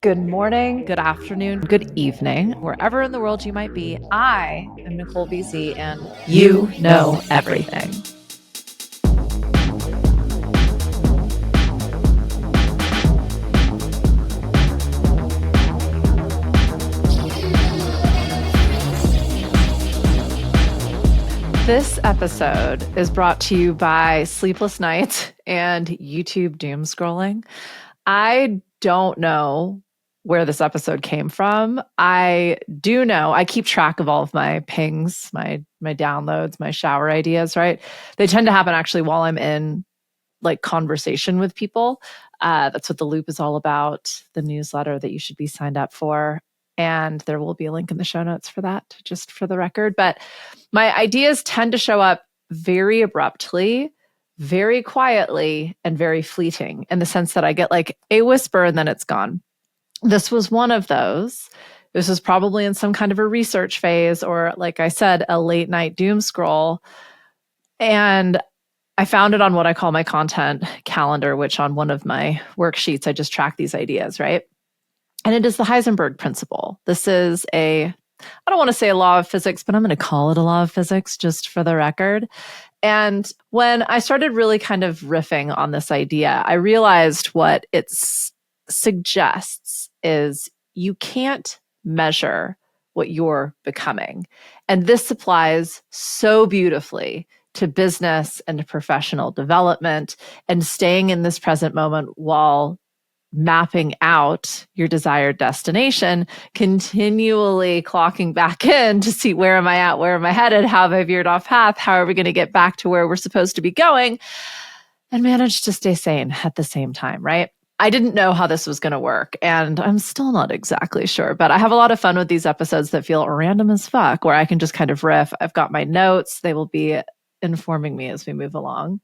Good morning, good afternoon, good evening, wherever in the world you might be. I am Nicole BC, and you know everything. This episode is brought to you by sleepless nights and YouTube doom scrolling. I don't know where this episode came from. I do know I keep track of all of my pings, my downloads, my shower ideas, right? They tend to happen actually while I'm in like conversation with people. That's what the loop is all about, the newsletter that you should be signed up for. And there will be a link in the show notes for that, just for the record. But my ideas tend to show up very abruptly, very quietly, and very fleeting in the sense that I get like a whisper and then it's gone. This was one of those. This was probably in some kind of a research phase or, like I said, a late night doom scroll. And I found it on what I call my content calendar, which on one of my worksheets, I just track these ideas, right? And it is the Heisenberg Principle. This is I don't want to say a law of physics, but I'm going to call it a law of physics just for the record. And when I started really kind of riffing on this idea, I realized what it suggests is you can't measure what you're becoming. And this applies so beautifully to business and to professional development and staying in this present moment while mapping out your desired destination, continually clocking back in to see where am I at, where am I headed, how have I veered off path, how are we going to get back to where we're supposed to be going, and manage to stay sane at the same time, right? I didn't know how this was going to work, and I'm still not exactly sure, but I have a lot of fun with these episodes that feel random as fuck, where I can just kind of riff. I've got my notes. They will be informing me as we move along.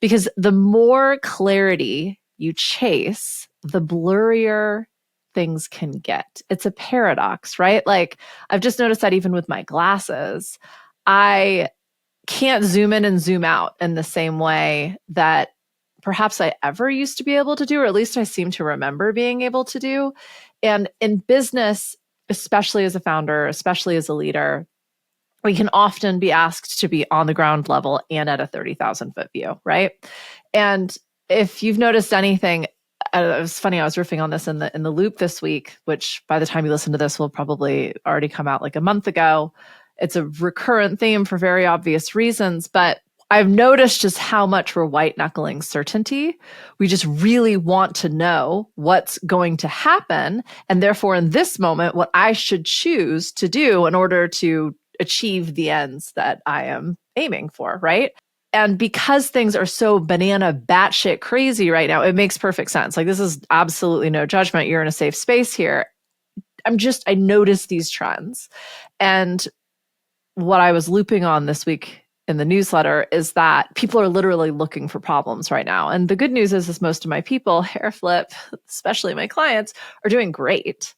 Because the more clarity you chase, the blurrier things can get. It's a paradox, right? Like I've just noticed that even with my glasses, I can't zoom in and zoom out in the same way that perhaps I ever used to be able to do, or at least I seem to remember being able to do. And in business, especially as a founder, especially as a leader, we can often be asked to be on the ground level and at a 30,000 foot view, right? And if you've noticed anything, it was funny, I was riffing on this in the loop this week, which by the time you listen to this will probably already come out like a month ago. It's a recurrent theme for very obvious reasons, but I've noticed just how much we're white knuckling certainty. We just really want to know what's going to happen. And therefore, in this moment, what I should choose to do in order to achieve the ends that I am aiming for, right? And because things are so banana batshit crazy right now, it makes perfect sense. Like, this is absolutely no judgment. You're in a safe space here. I noticed these trends. And what I was looping on this week in the newsletter is that people are literally looking for problems right now. And the good news is most of my people, hair flip, especially my clients, are doing great.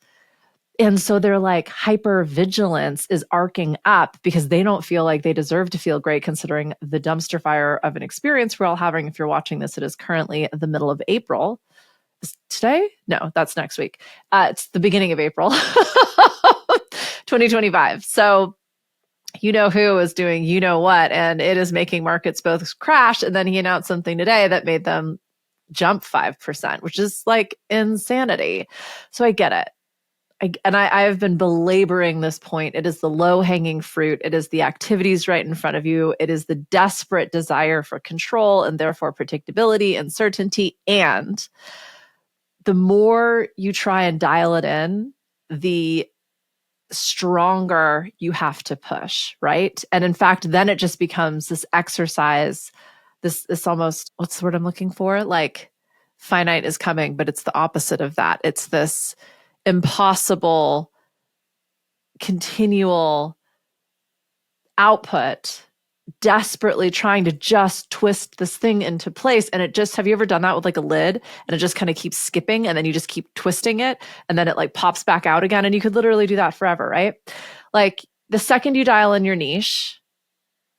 And so they're like, hyper vigilance is arcing up because they don't feel like they deserve to feel great considering the dumpster fire of an experience we're all having. If you're watching this, it is currently the middle of April. Is today? No, that's next week. It's the beginning of April, 2025. So you know who is doing you know what, and it is making markets both crash. And then he announced something today that made them jump 5%, which is like insanity. So I get it. I have been belaboring this point. It is the low-hanging fruit. It is the activities right in front of you. It is the desperate desire for control and therefore predictability and certainty. And the more you try and dial it in, the stronger you have to push, right? And in fact, then it just becomes this exercise, this almost, what's the word I'm looking for? Like finite is coming, but it's the opposite of that. It's this impossible, continual output, desperately trying to just twist this thing into place. And it just, have you ever done that with like a lid and it just kind of keeps skipping and then you just keep twisting it and then it like pops back out again? And you could literally do that forever, right? Like the second you dial in your niche,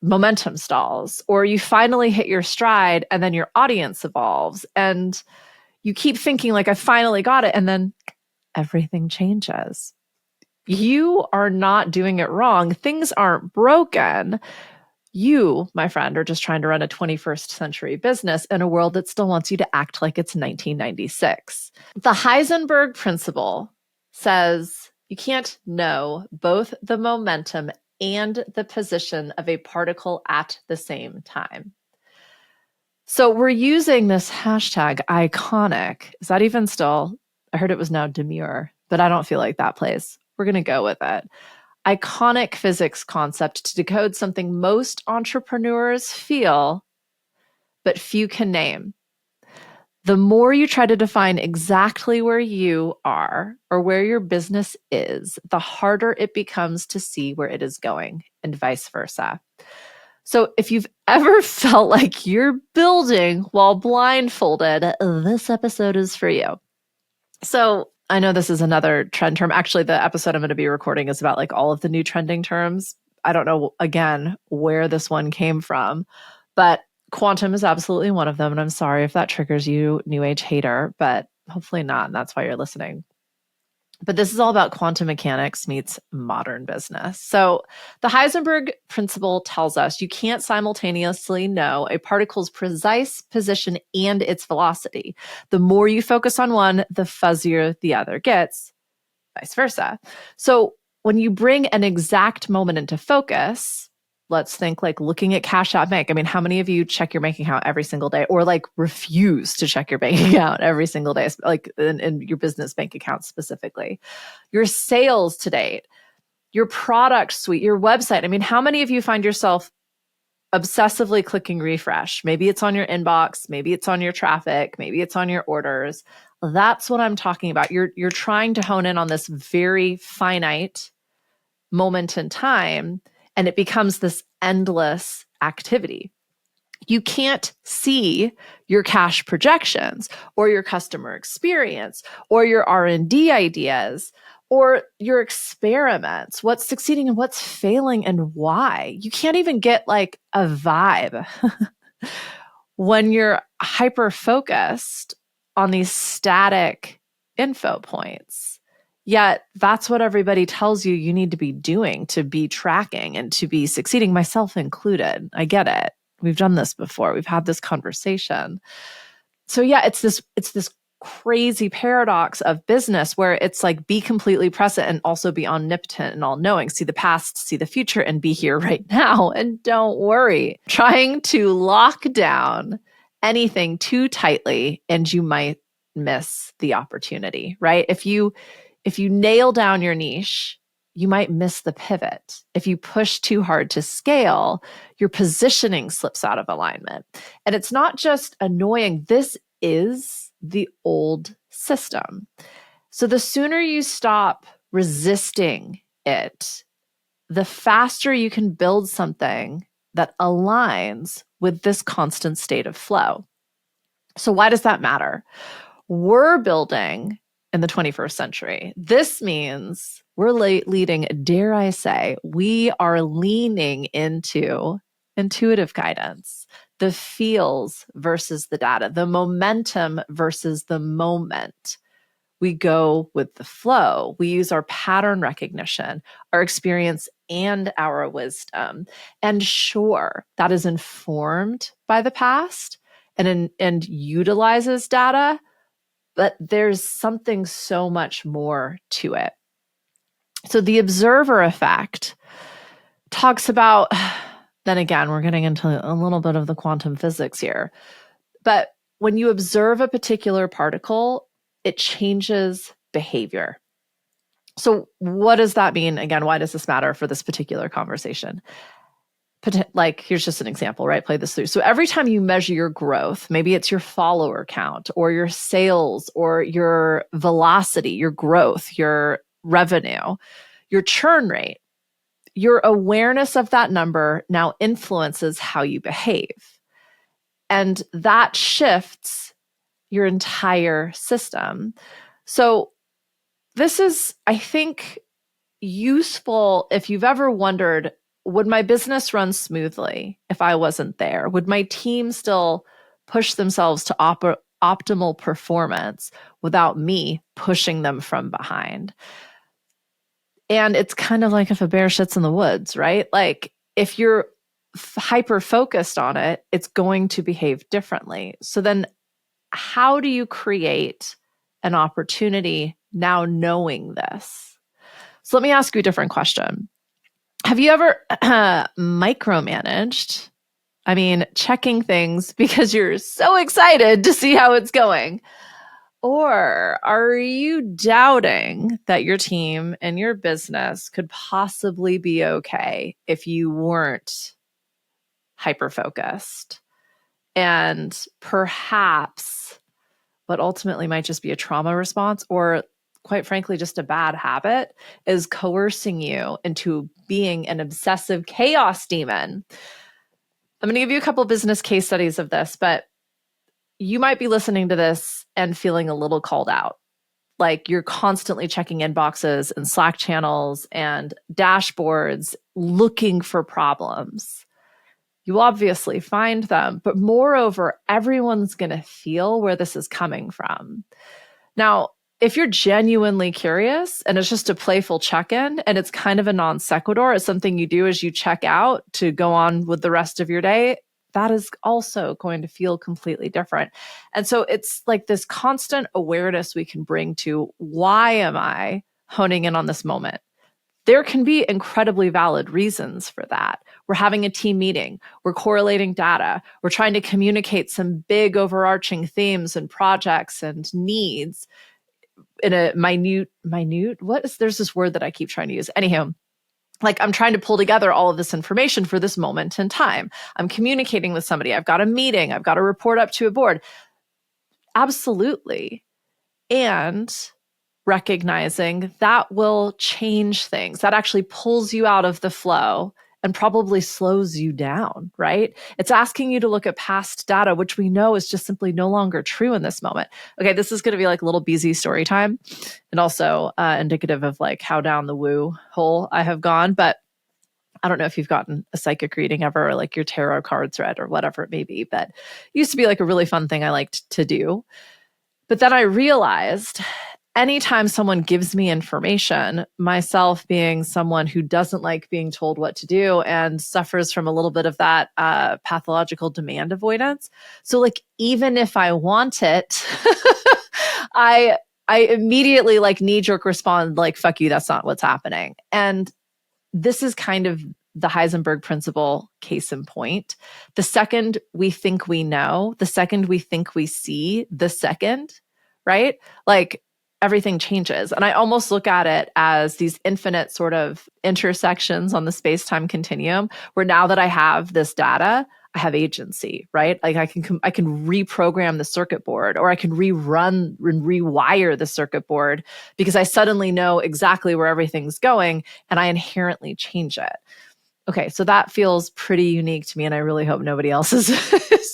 momentum stalls, or you finally hit your stride and then your audience evolves and you keep thinking like, I finally got it. And then everything changes. You are not doing it wrong. Things aren't broken. You, my friend, are just trying to run a 21st century business in a world that still wants you to act like it's 1996. The Heisenberg Principle says you can't know both the momentum and the position of a particle at the same time. So we're using this hashtag iconic. Is that even still? I heard it was now demure, but I don't feel like that plays. We're going to go with it. Iconic physics concept to decode something most entrepreneurs feel, but few can name. The more you try to define exactly where you are or where your business is, the harder it becomes to see where it is going, and vice versa. So if you've ever felt like you're building while blindfolded, this episode is for you. So I know this is another trend term. Actually, the episode I'm going to be recording is about like all of the new trending terms. I don't know, again, where this one came from, but quantum is absolutely one of them. And I'm sorry if that triggers you, new age hater, but hopefully not. And that's why you're listening. But this is all about quantum mechanics meets modern business. So the Heisenberg principle tells us you can't simultaneously know a particle's precise position and its velocity. The more you focus on one, the fuzzier the other gets, vice versa. So when you bring an exact moment into focus, let's think like looking at Cash App Bank. I mean, how many of you check your bank account every single day or like refuse to check your bank account every single day, like in your business bank account specifically? Your sales to date, your product suite, your website. I mean, how many of you find yourself obsessively clicking refresh? Maybe it's on your inbox, maybe it's on your traffic, maybe it's on your orders. That's what I'm talking about. You're trying to hone in on this very finite moment in time, and it becomes this endless activity. You can't see your cash projections or your customer experience or your R&D ideas or your experiments, what's succeeding and what's failing and why. You can't even get like a vibe when you're hyper-focused on these static info points. Yet that's what everybody tells you need to be doing to be tracking and to be succeeding, myself included. I get it. We've done this before. We've had this conversation. So yeah, it's this crazy paradox of business where it's like be completely present and also be omnipotent and all-knowing. See the past, see the future, and be here right now. And don't worry. Trying to lock down anything too tightly and you might miss the opportunity, right? If you nail down your niche, you might miss the pivot. If you push too hard to scale, your positioning slips out of alignment. And it's not just annoying. This is the old system. So the sooner you stop resisting it, the faster you can build something that aligns with this constant state of flow. So why does that matter? We're building in the 21st century. This means we're leading, dare I say, we are leaning into intuitive guidance, the feels versus the data, the momentum versus the moment. We go with the flow. We use our pattern recognition, our experience, and our wisdom. And sure, that is informed by the past and utilizes data, but there's something so much more to it. So the observer effect talks about, then again, we're getting into a little bit of the quantum physics here, but when you observe a particular particle, it changes behavior. So what does that mean? Again, why does this matter for this particular conversation? Like, here's just an example, right? Play this through. So every time you measure your growth, maybe it's your follower count or your sales or your velocity, your growth, your revenue, your churn rate, your awareness of that number now influences how you behave. And that shifts your entire system. So this is, I think, useful if you've ever wondered, would my business run smoothly if I wasn't there? Would my team still push themselves to optimal performance without me pushing them from behind. And it's kind of like if a bear shits in the woods, right? Like if you're hyper focused on it, it's going to behave differently. So then how do you create an opportunity now knowing this? So let me ask you a different question. Have you ever micromanaged? I mean, checking things because you're so excited to see how it's going. Or are you doubting that your team and your business could possibly be okay if you weren't hyper focused? And perhaps what ultimately might just be a trauma response, or quite frankly, just a bad habit, is coercing you into being an obsessive chaos demon. I'm going to give you a couple business case studies of this, but you might be listening to this and feeling a little called out. Like you're constantly checking inboxes and Slack channels and dashboards looking for problems. You obviously find them, but moreover, everyone's going to feel where this is coming from. Now, if you're genuinely curious and it's just a playful check-in and it's kind of a non sequitur, it's something you do as you check out to go on with the rest of your day, that is also going to feel completely different. And so it's like this constant awareness we can bring to, why am I honing in on this moment? There can be incredibly valid reasons for that. We're having a team meeting. We're correlating data. We're trying to communicate some big overarching themes and projects and needs in a there's this word that I keep trying to use. Anyhow, like I'm trying to pull together all of this information for this moment in time. I'm communicating with somebody. I've got a meeting. I've got to report up to a board. Absolutely. And recognizing that will change things. That actually pulls you out of the flow and probably slows you down, right? It's asking you to look at past data, which we know is just simply no longer true in this moment. Okay, this is going to be like a little BZ story time and also indicative of like how down the woo hole I have gone. But I don't know if you've gotten a psychic reading ever, or like your tarot cards read or whatever it may be, but it used to be like a really fun thing I liked to do. But then I realized anytime someone gives me information, myself being someone who doesn't like being told what to do and suffers from a little bit of that pathological demand avoidance. So like, even if I want it, I immediately like knee jerk respond like, fuck you, that's not what's happening. And this is kind of the Heisenberg Principle case in point. The second we think we know, the second we think we see, the second, right? Like everything changes. And I almost look at it as these infinite sort of intersections on the space-time continuum, where now that I have this data, I have agency, right? Like I can reprogram the circuit board, or I can rerun and rewire the circuit board because I suddenly know exactly where everything's going and I inherently change it. Okay, so that feels pretty unique to me, and I really hope nobody else is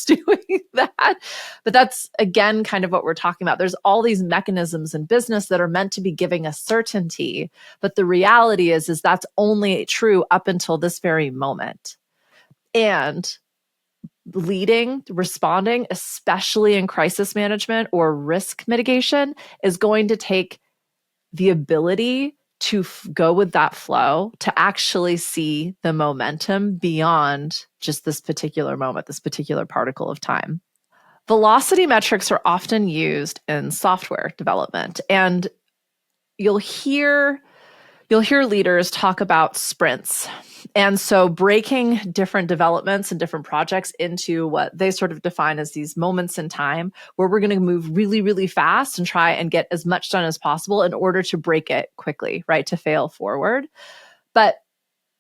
doing that. But that's, again, kind of what we're talking about. There's all these mechanisms in business that are meant to be giving us certainty, but the reality is that's only true up until this very moment. And leading, responding, especially in crisis management or risk mitigation, is going to take the ability to go with that flow, to actually see the momentum beyond just this particular moment, this particular particle of time. Velocity metrics are often used in software development, and you'll hear leaders talk about sprints. And so breaking different developments and different projects into what they sort of define as these moments in time where we're going to move really, really fast and try and get as much done as possible in order to break it quickly, right? To fail forward. But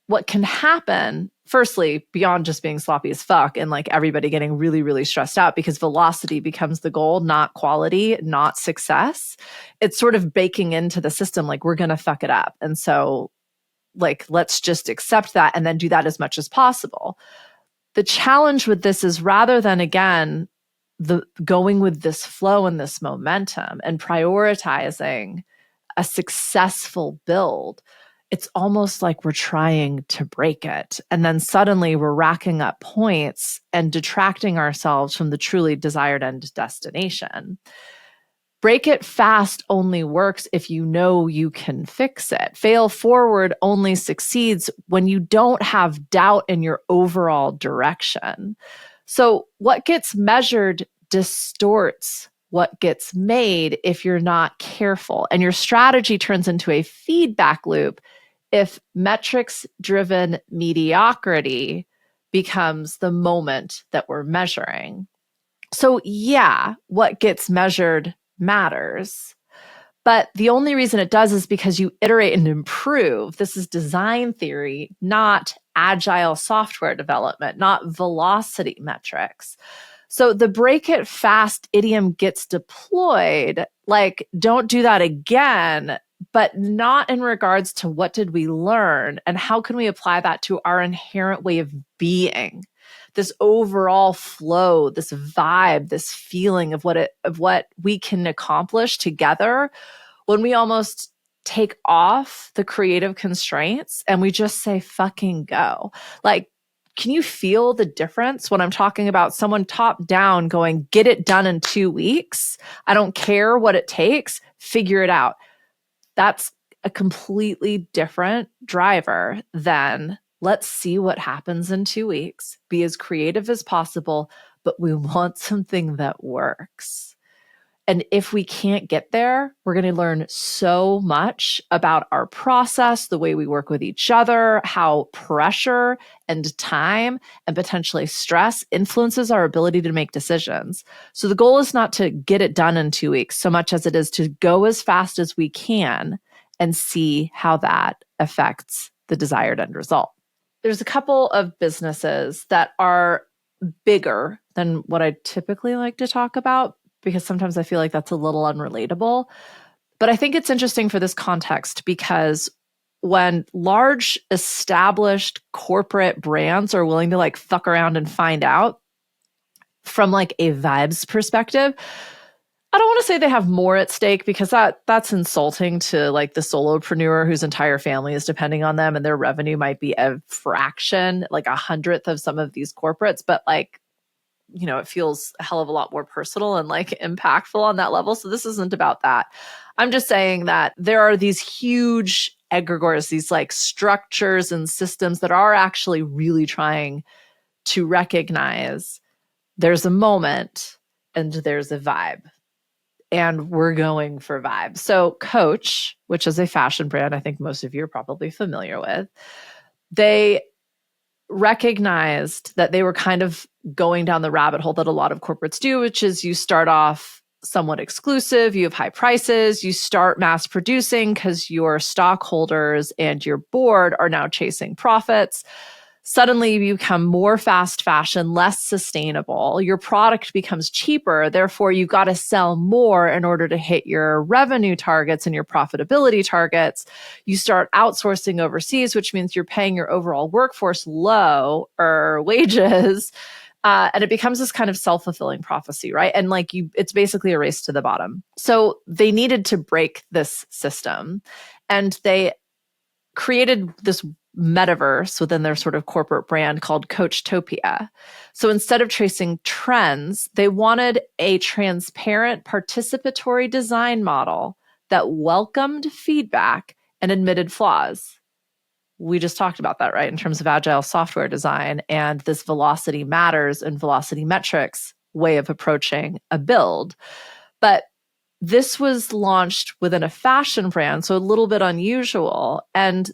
what can happen, firstly, beyond just being sloppy as fuck and like everybody getting really, really stressed out because velocity becomes the goal, not quality, not success. It's sort of baking into the system, like we're going to fuck it up. And so like, let's just accept that and then do that as much as possible. The challenge with this is, rather than, again, the going with this flow and this momentum and prioritizing a successful build, it's almost like we're trying to break it. And then suddenly we're racking up points and detracting ourselves from the truly desired end destination. Break it fast only works if you know you can fix it. Fail forward only succeeds when you don't have doubt in your overall direction. So, what gets measured distorts what gets made if you're not careful. And your strategy turns into a feedback loop if metrics driven mediocrity becomes the moment that we're measuring. So, yeah, what gets measured matters. But the only reason it does is because you iterate and improve. This is design theory, not agile software development, not velocity metrics. So the break it fast idiom gets deployed, like, don't do that again, but not in regards to what did we learn and how can we apply that to our inherent way of being. This overall flow, this vibe, this feeling of what we can accomplish together when we almost take off the creative constraints and we just say fucking go. Like, can you feel the difference when I'm talking about someone top down going, get it done in 2 weeks? I don't care what it takes, figure it out. That's a completely different driver than let's see what happens in 2 weeks, be as creative as possible, but we want something that works. And if we can't get there, we're going to learn so much about our process, the way we work with each other, how pressure and time and potentially stress influences our ability to make decisions. So the goal is not to get it done in 2 weeks so much as it is to go as fast as we can and see how that affects the desired end result. There's a couple of businesses that are bigger than what I typically like to talk about, because sometimes I feel like that's a little unrelatable. But I think it's interesting for this context because when large established corporate brands are willing to like fuck around and find out from like a vibes perspective, I don't want to say they have more at stake because that's insulting to like the solopreneur whose entire family is depending on them and their revenue might be a fraction, like 100th of some of these corporates, but like, you know, it feels a hell of a lot more personal and like impactful on that level. So this isn't about that. I'm just saying that there are these huge egregores, these like structures and systems that are actually really trying to recognize there's a moment and there's a vibe. And we're going for vibe. So Coach, which is a fashion brand I think most of you are probably familiar with, they recognized that they were kind of going down the rabbit hole that a lot of corporates do, which is you start off somewhat exclusive, you have high prices, you start mass producing because your stockholders and your board are now chasing profits. Suddenly you become more fast fashion, less sustainable. Your product becomes cheaper. Therefore, you've got to sell more in order to hit your revenue targets and your profitability targets. You start outsourcing overseas, which means you're paying your overall workforce lower wages. And it becomes this kind of self-fulfilling prophecy, right? And like it's basically a race to the bottom. So they needed to break this system. And they created this metaverse within their sort of corporate brand called Coachtopia. So instead of tracing trends, they wanted a transparent participatory design model that welcomed feedback and admitted flaws. We just talked about that, right? In terms of agile software design and this velocity matters and velocity metrics way of approaching a build. But this was launched within a fashion brand, so a little bit unusual. And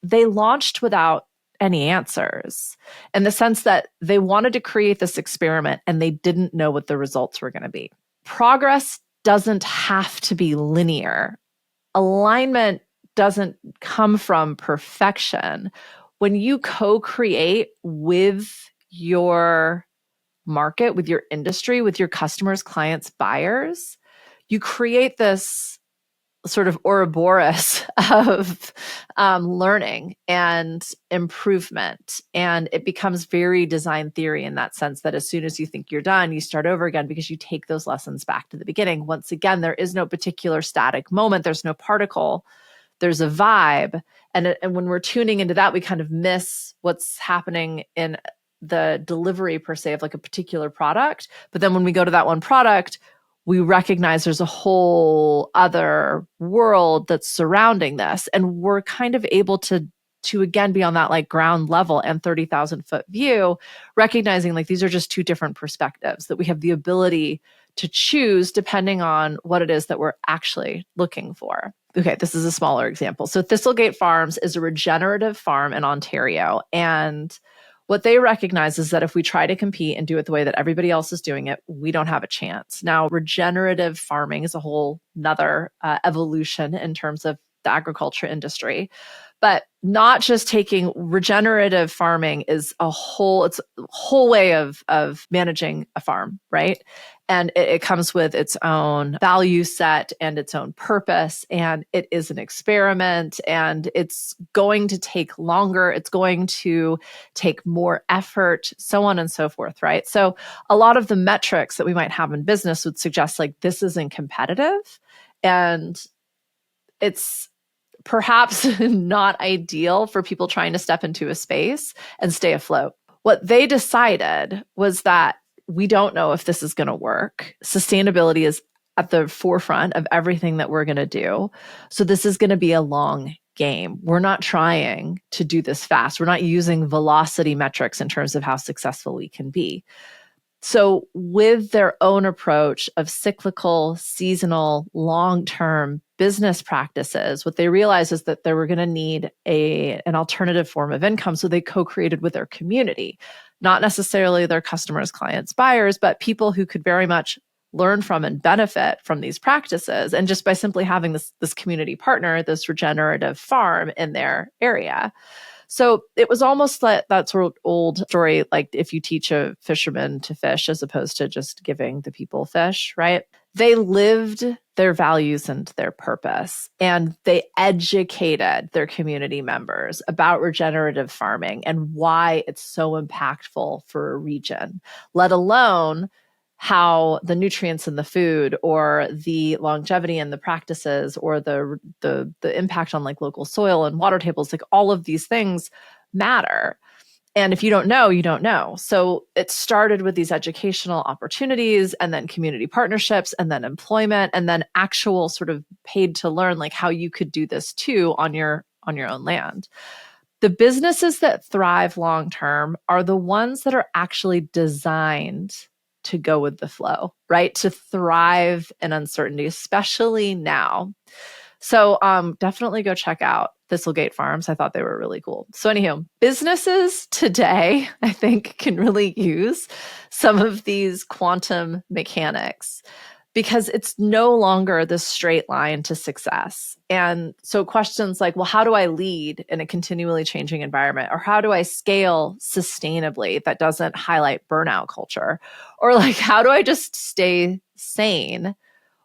they launched without any answers in the sense that they wanted to create this experiment and they didn't know what the results were going to be. Progress doesn't have to be linear. Alignment doesn't come from perfection. When you co-create with your market, with your industry, with your customers, clients, buyers, you create this sort of Ouroboros of learning and improvement. And it becomes very design theory in that sense that as soon as you think you're done, you start over again because you take those lessons back to the beginning. Once again, there is no particular static moment. There's no particle. there's a vibe. And when we're tuning into that, we kind of miss what's happening in the delivery per se of like a particular product. But then when we go to that one product, we recognize there's a whole other world that's surrounding this. And we're kind of able to again be on that like ground level and 30,000 foot view, recognizing like these are just two different perspectives that we have the ability to choose depending on what it is that we're actually looking for. Okay, this is a smaller example. So Thistlegate Farms is a regenerative farm in Ontario. And what they recognize is that if we try to compete and do it the way that everybody else is doing it, we don't have a chance. Now, regenerative farming is a whole nother evolution in terms of the agriculture industry. But not just taking regenerative farming is it's a whole way of managing a farm, right? And it comes with its own value set and its own purpose. And it is an experiment and it's going to take longer. It's going to take more effort, so on and so forth, right? So a lot of the metrics that we might have in business would suggest like this isn't competitive and it's perhaps not ideal for people trying to step into a space and stay afloat. What they decided was that we don't know if this is going to work. Sustainability is at the forefront of everything that we're going to do. So this is going to be a long game. We're not trying to do this fast. We're not using velocity metrics in terms of how successful we can be. So with their own approach of cyclical, seasonal, long-term business practices, what they realized is that they were going to need an alternative form of income. So they co-created with their community, not necessarily their customers, clients, buyers, but people who could very much learn from and benefit from these practices. And just by simply having this community partner, this regenerative farm in their area. So it was almost like that sort of old story, like if you teach a fisherman to fish as opposed to just giving the people fish, right? They lived their values and their purpose, and they educated their community members about regenerative farming and why it's so impactful for a region, let alone how the nutrients in the food or the longevity in the practices or the impact on like local soil and water tables, like all of these things matter. And if you don't know, you don't know. So it started with these educational opportunities and then community partnerships and then employment and then actual sort of paid to learn like how you could do this too on your own land. The businesses that thrive long term are the ones that are actually designed to go with the flow, right? To thrive in uncertainty, especially now. So definitely go check out Thistlegate Farms. I thought they were really cool. So anywho, businesses today, I think, can really use some of these quantum mechanics because it's no longer this straight line to success. And so questions like, well, how do I lead in a continually changing environment? Or how do I scale sustainably that doesn't highlight burnout culture? Or like, how do I just stay sane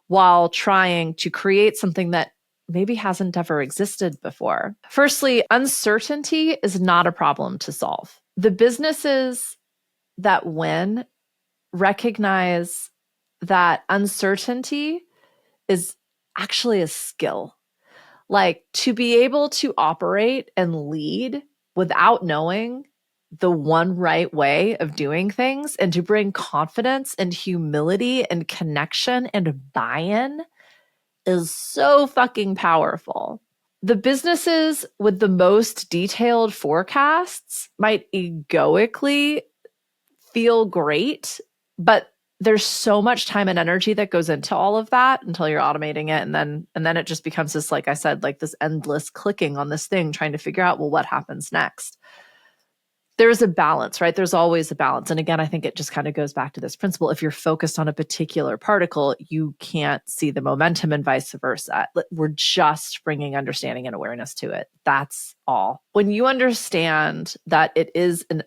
while trying to create something that maybe hasn't ever existed before? Firstly, uncertainty is not a problem to solve. The businesses that win recognize that uncertainty is actually a skill. Like to be able to operate and lead without knowing the one right way of doing things and to bring confidence and humility and connection and buy-in is so fucking powerful. The businesses with the most detailed forecasts might egoically feel great, but there's so much time and energy that goes into all of that until you're automating it. And then it just becomes this, like I said, like this endless clicking on this thing, trying to figure out, well, what happens next? There's a balance, right? There's always a balance. And again, I think it just kind of goes back to this principle. If you're focused on a particular particle, you can't see the momentum and vice versa. We're just bringing understanding and awareness to it. That's all. When you understand that it is an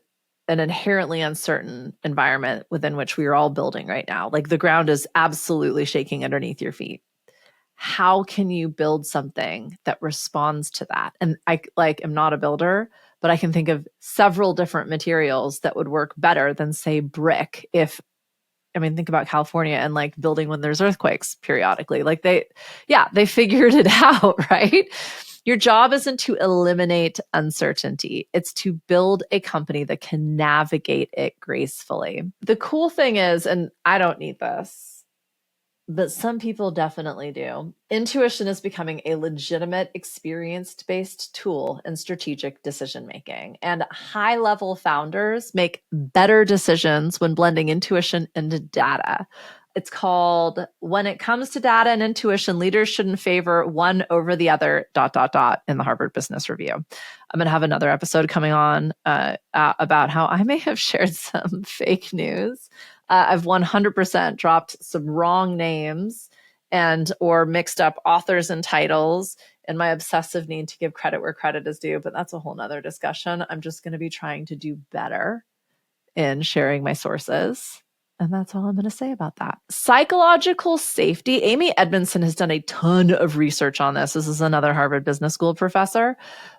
inherently uncertain environment within which we are all building right now, like the ground is absolutely shaking underneath your feet. How can you build something that responds to that? And I am not a builder, but I can think of several different materials that would work better than say brick. Think about California and like building when there's earthquakes periodically, like they figured it out, right? Your job isn't to eliminate uncertainty. It's to build a company that can navigate it gracefully. The cool thing is, and I don't need this, but some people definitely do. Intuition is becoming a legitimate experience-based tool in strategic decision making. And high-level founders make better decisions when blending intuition into data. It's called When It Comes to Data and Intuition, Leaders Shouldn't Favor One Over the Other, ... in the Harvard Business Review. I'm going to have another episode coming on about how I may have shared some fake news. I've 100% dropped some wrong names and or mixed up authors and titles and my obsessive need to give credit where credit is due, but that's a whole nother discussion. I'm just going to be trying to do better in sharing my sources. And that's all I'm going to say about that. Psychological safety. Amy Edmondson has done a ton of research on this. This is another Harvard Business School professor.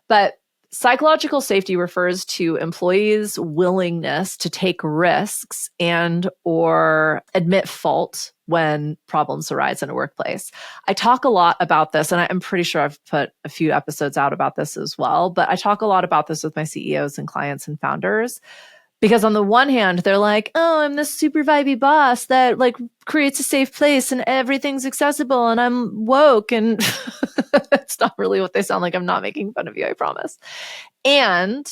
But psychological safety refers to employees' willingness to take risks and or admit fault when problems arise in a workplace. I talk a lot about this, and I'm pretty sure I've put a few episodes out about this as well, but I talk a lot about this with my CEOs and clients and founders. Because on the one hand, they're like, oh, I'm this super vibey boss that like creates a safe place and everything's accessible and I'm woke. And it's not really what they sound like. I'm not making fun of you, I promise. And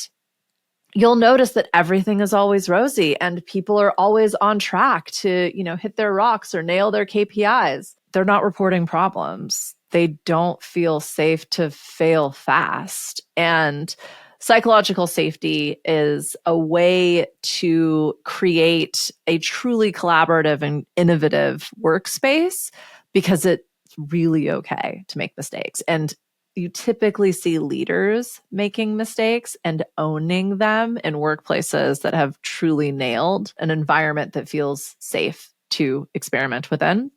you'll notice that everything is always rosy and people are always on track to, hit their rocks or nail their KPIs. They're not reporting problems. They don't feel safe to fail fast. And psychological safety is a way to create a truly collaborative and innovative workspace because it's really okay to make mistakes. And you typically see leaders making mistakes and owning them in workplaces that have truly nailed an environment that feels safe to experiment within.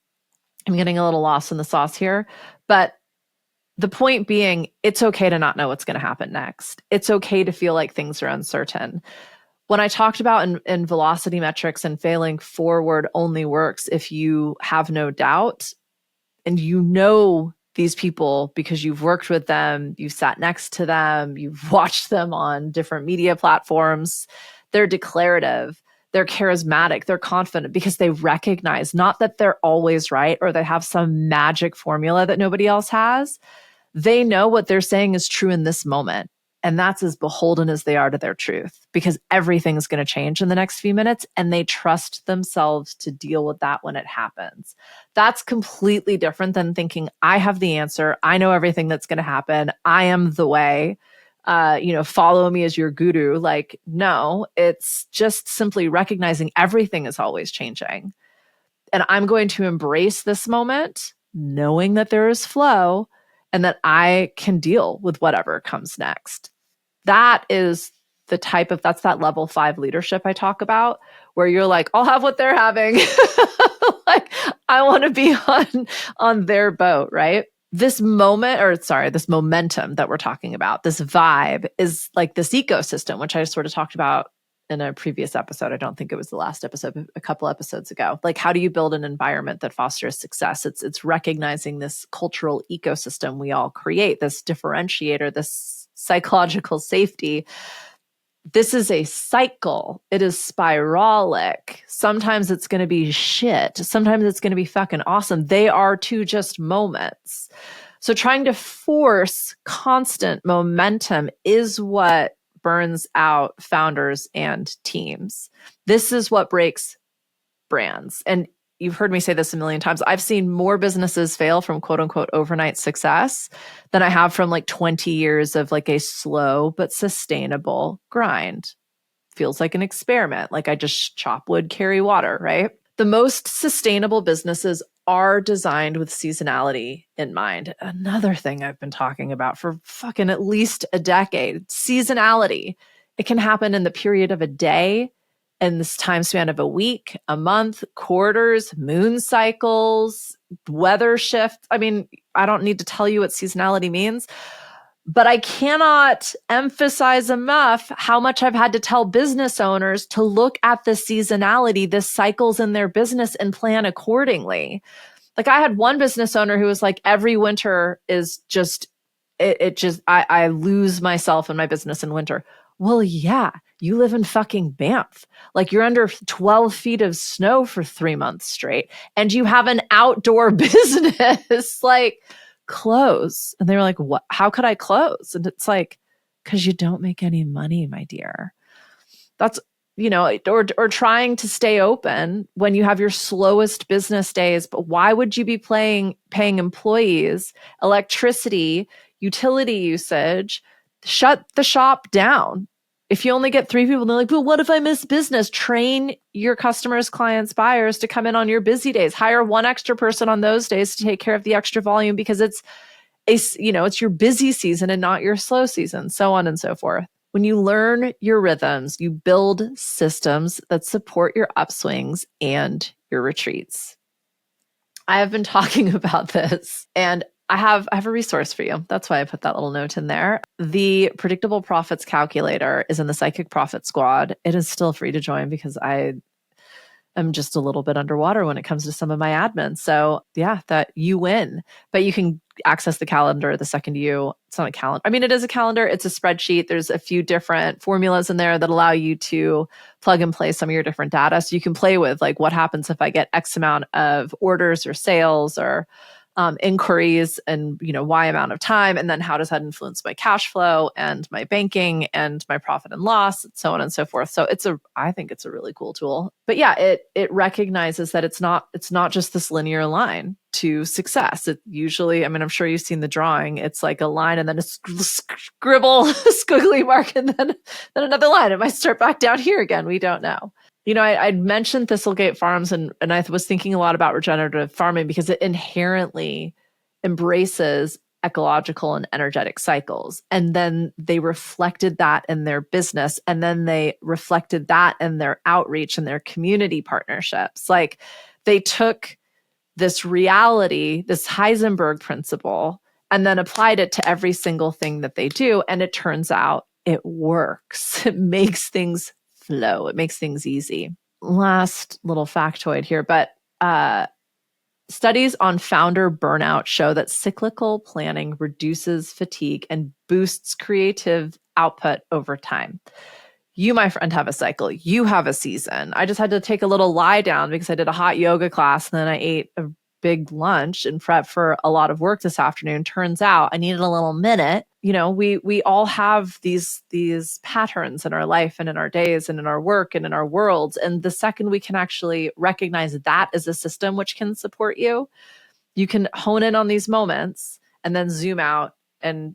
I'm getting a little lost in the sauce here, but the point being, it's okay to not know what's going to happen next. It's okay to feel like things are uncertain. When I talked about in velocity metrics and failing forward only works if you have no doubt and these people because you've worked with them, you've sat next to them, you've watched them on different media platforms. They're declarative, they're charismatic, they're confident because they recognize not that they're always right or they have some magic formula that nobody else has. They know what they're saying is true in this moment. And that's as beholden as they are to their truth because everything's going to change in the next few minutes and they trust themselves to deal with that when it happens. That's completely different than thinking, I have the answer. I know everything that's going to happen. I am the way. Follow me as your guru. Like, no, it's just simply recognizing everything is always changing. And I'm going to embrace this moment, knowing that there is flow and that I can deal with whatever comes next. That's that level 5 leadership I talk about, where you're like, I'll have what they're having. Like, I want to be on their boat, right? This momentum that we're talking about, this vibe is like this ecosystem, which I sort of talked about in a previous episode. I don't think it was the last episode, but a couple episodes ago. Like, how do you build an environment that fosters success? It's recognizing this cultural ecosystem we all create, this differentiator, this psychological safety. This is a cycle. It is spiralic. Sometimes it's going to be shit. Sometimes it's going to be fucking awesome. They are two just moments. So trying to force constant momentum is what burns out founders and teams. This is what breaks brands. And you've heard me say this a million times. I've seen more businesses fail from quote unquote overnight success than I have from like 20 years of like a slow but sustainable grind. Feels like an experiment. Like I just chop wood, carry water, right? The most sustainable businesses are designed with seasonality in mind. Another thing I've been talking about for fucking at least a decade. Seasonality. It can happen in the period of a day, in this time span of a week, a month, quarters, moon cycles, weather shift. I mean, I don't need to tell you what seasonality means, but I cannot emphasize enough how much I've had to tell business owners to look at the seasonality, the cycles in their business and plan accordingly. Like I had one business owner who was like, every winter is just it just, I lose myself in my business in winter. Well, yeah, you live in fucking Banff. Like you're under 12 feet of snow for 3 months straight and you have an outdoor business. Like, close. And they were like, what? How could I close? And it's like, because you don't make any money, my dear. That's, or trying to stay open when you have your slowest business days. But why would you be paying employees, electricity, utility usage? Shut the shop down. If you only get 3 people, they're like, well, what if I miss business? Train your customers, clients, buyers to come in on your busy days. Hire one extra person on those days to take care of the extra volume because it's your busy season and not your slow season, so on and so forth. When you learn your rhythms, you build systems that support your upswings and your retreats. I have been talking about this, and I have a resource for you. That's why I put that little note in there. The Predictable Profits Calculator is in the Psychic Profit Squad. It is still free to join because I am just a little bit underwater when it comes to some of my admin. So yeah, that you win. But you can access the calendar the second it's not a calendar. I mean, it is a calendar. It's a spreadsheet. There's a few different formulas in there that allow you to plug and play some of your different data. So you can play with like, what happens if I get X amount of orders or sales or inquiries and, Y amount of time. And then how does that influence my cash flow and my banking and my profit and loss, and so on and so forth. So I think it's a really cool tool. But yeah, it recognizes that it's not just this linear line to success. It usually, I'm sure you've seen the drawing. It's like a line and then a scribble, squiggly mark, and then another line. It might start back down here again. We don't know. I'd mentioned Thistlegate Farms and I was thinking a lot about regenerative farming because it inherently embraces ecological and energetic cycles. And then they reflected that in their business. And then they reflected that in their outreach and their community partnerships. Like they took this reality, this Heisenberg principle, and then applied it to every single thing that they do. And it turns out it works. It makes things flow. It makes things easy. Last little factoid here, but studies on founder burnout show that cyclical planning reduces fatigue and boosts creative output over time. You, my friend, have a cycle. You have a season. I just had to take a little lie down because I did a hot yoga class and then I ate a big lunch and prep for a lot of work this afternoon. Turns out I needed a little minute. We all have these patterns in our life and in our days and in our work and in our worlds. And the second we can actually recognize that as a system which can support you, you can hone in on these moments and then zoom out and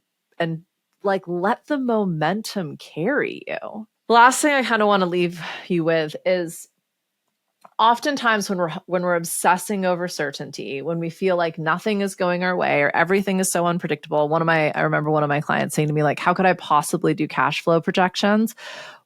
like let the momentum carry you. The last thing I kind of want to leave you with is oftentimes when we're obsessing over certainty, when we feel like nothing is going our way or everything is so unpredictable. I remember one of my clients saying to me, like, how could I possibly do cash flow projections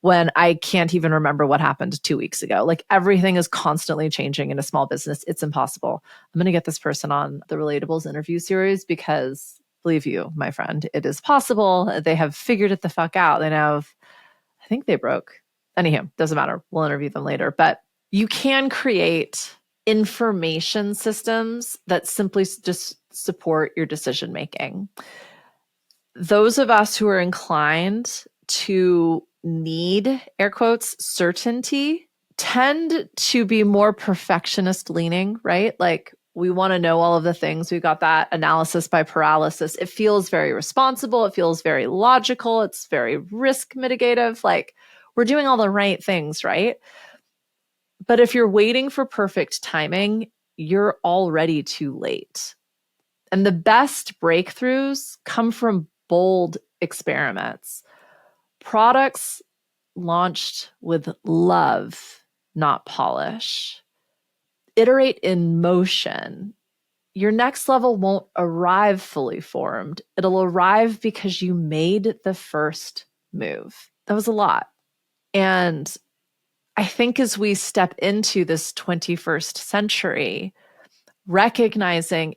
when I can't even remember what happened 2 weeks ago? Like everything is constantly changing in a small business. It's impossible. I'm going to get this person on the Relatables interview series because believe you, my friend, it is possible. They have figured it the fuck out. I think they broke. Anyhow, doesn't matter. We'll interview them later. But you can create information systems that simply just support your decision making. Those of us who are inclined to need, air quotes, certainty tend to be more perfectionist leaning, right? Like we want to know all of the things. We've got that analysis by paralysis. It feels very responsible. It feels very logical. It's very risk mitigative. Like we're doing all the right things, right? But if you're waiting for perfect timing, you're already too late. And the best breakthroughs come from bold experiments. Products launched with love, not polish. Iterate in motion. Your next level won't arrive fully formed. It'll arrive because you made the first move. That was a lot. And I think as we step into this 21st century, recognizing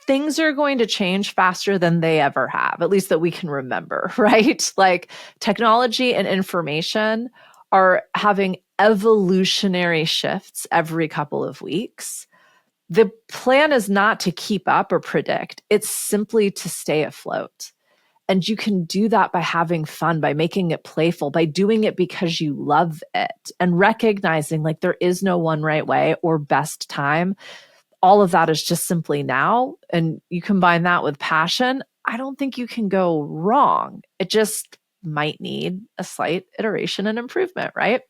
things are going to change faster than they ever have, at least that we can remember, right? Like technology and information are having evolutionary shifts every couple of weeks. The plan is not to keep up or predict. It's simply to stay afloat. And you can do that by having fun, by making it playful, by doing it because you love it, and recognizing like there is no one right way or best time. All of that is just simply now. And you combine that with passion, I don't think you can go wrong. It just might need a slight iteration and improvement, right?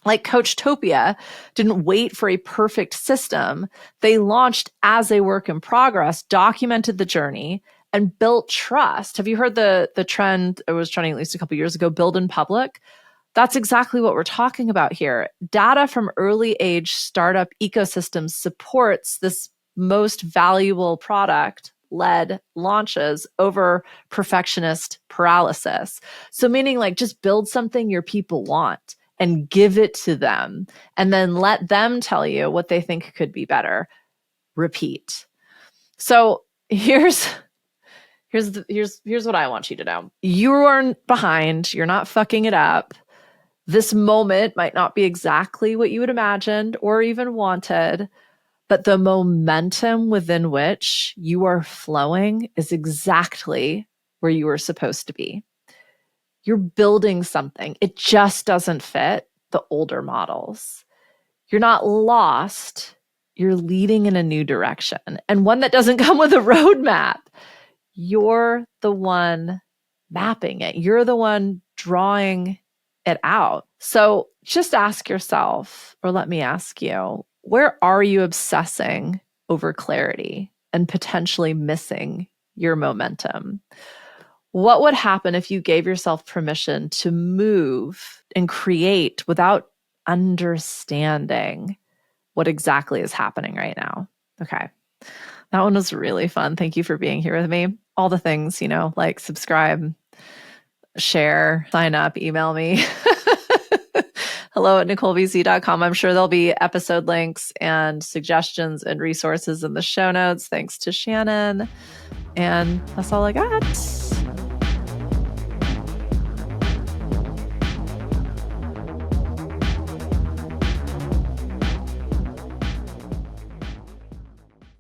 Like Coachtopia didn't wait for a perfect system. They launched as a work in progress, documented the journey, and built trust. Have you heard the trend? It was trending at least a couple of years ago, build in public. That's exactly what we're talking about here. Data from early age startup ecosystems supports this most valuable product led launches over perfectionist paralysis. So meaning like just build something your people want and give it to them, and then let them tell you what they think could be better. Repeat. So here's what I want you to know. You aren't behind. You're not fucking it up. This moment might not be exactly what you had imagined or even wanted, but the momentum within which you are flowing is exactly where you were supposed to be. You're building something. It just doesn't fit the older models. You're not lost. You're leading in a new direction, and one that doesn't come with a roadmap. You're the one mapping it. You're the one drawing it out. So just ask yourself, or let me ask you, where are you obsessing over clarity and potentially missing your momentum? What would happen if you gave yourself permission to move and create without understanding what exactly is happening right now? Okay. That one was really fun. Thank you for being here with me. All the things, like subscribe, share, sign up, email me. hello@NicoleBC.com. I'm sure there'll be episode links and suggestions and resources in the show notes. Thanks to Shannon. And that's all I got.